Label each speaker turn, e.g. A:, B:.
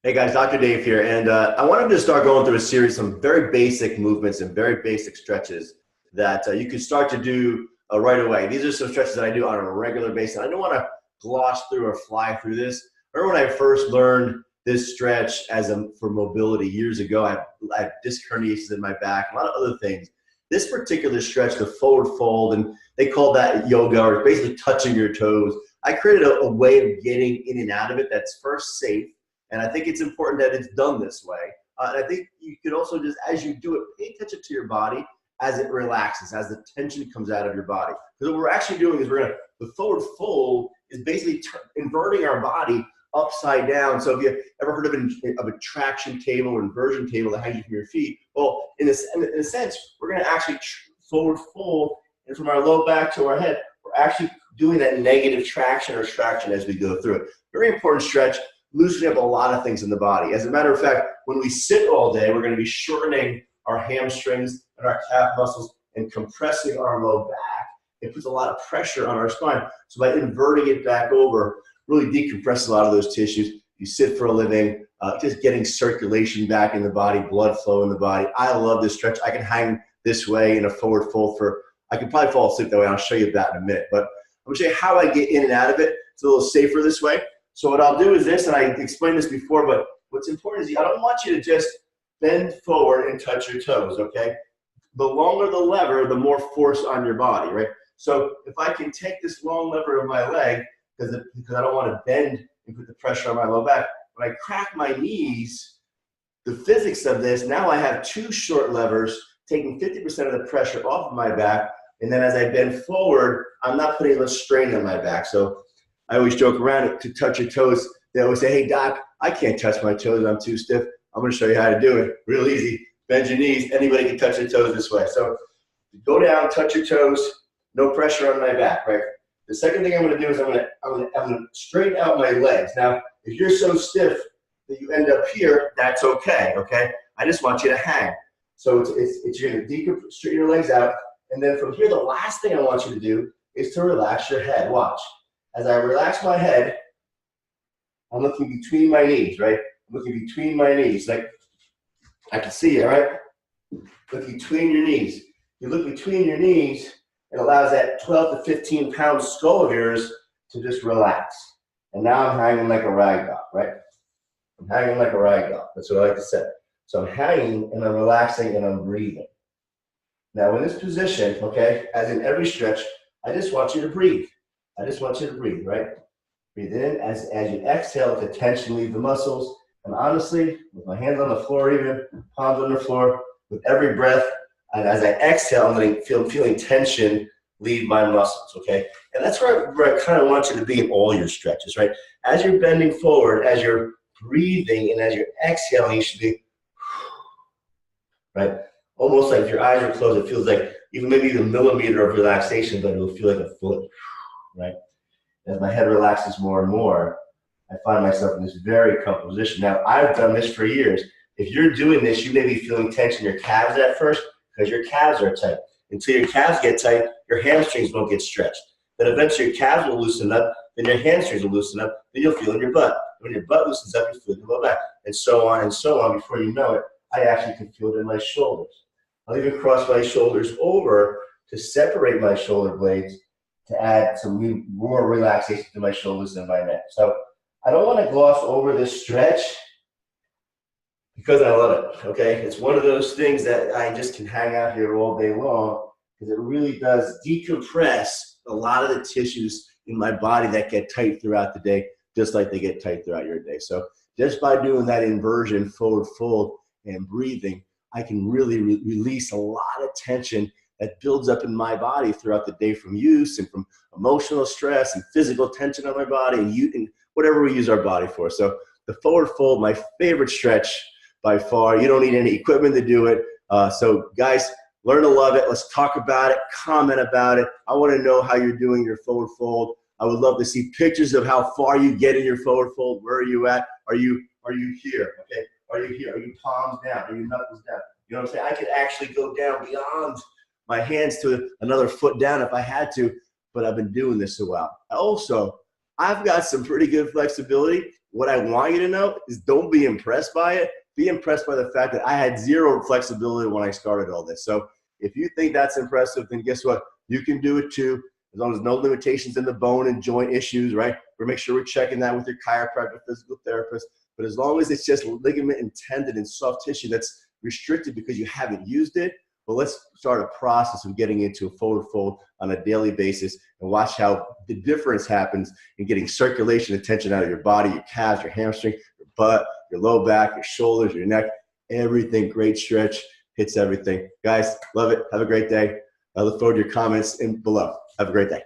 A: Hey guys, Dr. Dave here, and I wanted to start going through a series, some very basic movements and very basic stretches that you can start to do right away. These are some stretches that I do on a regular basis. I don't want to gloss through or fly through this. I remember when I first learned this stretch for mobility years ago. I have disc herniations in my back, a lot of other things. This particular stretch, the forward fold, and they call that yoga, or basically touching your toes. I created a way of getting in and out of it that's first safe. And I think it's important that it's done this way. And I think you could also just, as you do it, pay attention to your body as it relaxes, as the tension comes out of your body. Because what we're actually doing is the forward fold is basically inverting our body upside down. So if you ever heard of a traction table or inversion table that hangs you from your feet, well, in a sense, we're gonna actually forward fold, and from our low back to our head, we're actually doing that negative traction or traction as we go through it. Very important stretch. Loosening up a lot of things in the body. As a matter of fact, when we sit all day, we're going to be shortening our hamstrings and our calf muscles and compressing our low back. It puts a lot of pressure on our spine. So by inverting it back over, really decompresses a lot of those tissues. You sit for a living, just getting circulation back in the body, blood flow in the body. I love this stretch. I can hang this way in a forward fold I can probably fall asleep that way. I'll show you that in a minute. But I'm going to show you how I get in and out of it. It's a little safer this way. So what I'll do is this, and I explained this before, but what's important is I don't want you to just bend forward and touch your toes, okay? The longer the lever, the more force on your body, right? So if I can take this long lever of my leg, because I don't want to bend and put the pressure on my low back, when I crack my knees, the physics of this, now I have two short levers taking 50% of the pressure off of my back, and then as I bend forward, I'm not putting a strain on my back. So I always joke around to touch your toes. They always say, hey, doc, I can't touch my toes. I'm too stiff. I'm going to show you how to do it. Real easy. Bend your knees. Anybody can touch their toes this way. So go down, touch your toes. No pressure on my back, right? The second thing I'm going to do is I'm going to straighten out my legs. Now, if you're so stiff that you end up here, that's okay, okay? I just want you to hang. So you're going to straighten your legs out. And then from here, the last thing I want you to do is to relax your head. Watch. As I relax my head, I'm looking between my knees, right? I'm looking between my knees. Like, I can see it, right? Look between your knees. You look between your knees, it allows that 12 to 15 pound skull of yours to just relax. And now I'm hanging like a rag doll, right? I'm hanging like a rag doll. That's what I like to say. So I'm hanging and I'm relaxing and I'm breathing. Now in this position, okay, as in every stretch, I just want you to breathe. I just want you to breathe, right? Breathe in. As you exhale, the tension leave the muscles. And honestly, with my hands on the floor even, palms on the floor, with every breath, and as I exhale, I'm feeling tension leave my muscles, okay? And that's where I kind of want you to be in all your stretches, right? As you're bending forward, as you're breathing, and as you're exhaling, you should be, right? Almost like if your eyes are closed, it feels like maybe a millimeter of relaxation, but it'll feel like a foot. Right? As my head relaxes more and more, I find myself in this very comfortable position. Now, I've done this for years. If you're doing this, you may be feeling tension in your calves at first because your calves are tight. Until your calves get tight, your hamstrings won't get stretched. Then eventually your calves will loosen up, then your hamstrings will loosen up, then you'll feel in your butt. When your butt loosens up, you feel in your low back, and so on. Before you know it, I actually can feel it in my shoulders. I'll even cross my shoulders over to separate my shoulder blades to add some more relaxation to my shoulders and my neck. So I don't want to gloss over this stretch because I love it, okay? It's one of those things that I just can hang out here all day long because it really does decompress a lot of the tissues in my body that get tight throughout the day, just like they get tight throughout your day. So just by doing that inversion, forward fold, and breathing, I can really release a lot of tension that builds up in my body throughout the day from use and from emotional stress and physical tension on my body and whatever we use our body for. So the forward fold, my favorite stretch by far. You don't need any equipment to do it. So guys, learn to love it. Let's talk about it, comment about it. I want to know how you're doing your forward fold. I would love to see pictures of how far you get in your forward fold. Where are you at? Are you here? Okay. Are you here? Are you palms down? Are you knuckles down? You know what I'm saying? I could actually go down beyond my hands to another foot down if I had to, but I've been doing this a while. Also, I've got some pretty good flexibility what I want you to know is don't be impressed by it. Be impressed by the fact that I had zero flexibility when I started all this. So if you think that's impressive, then guess what? You can do it too, as long as no limitations in the bone and joint issues, right? We'll make sure we're checking that with your chiropractor, physical therapist. But as long as it's just ligament and tendon and soft tissue that's restricted because you haven't used it, well, let's start a process of getting into a forward fold on a daily basis and watch how the difference happens in getting circulation and tension out of your body, your calves, your hamstring, your butt, your low back, your shoulders, your neck, everything. Great stretch, hits everything. Guys, love it. Have a great day. I look forward to your comments below. Have a great day.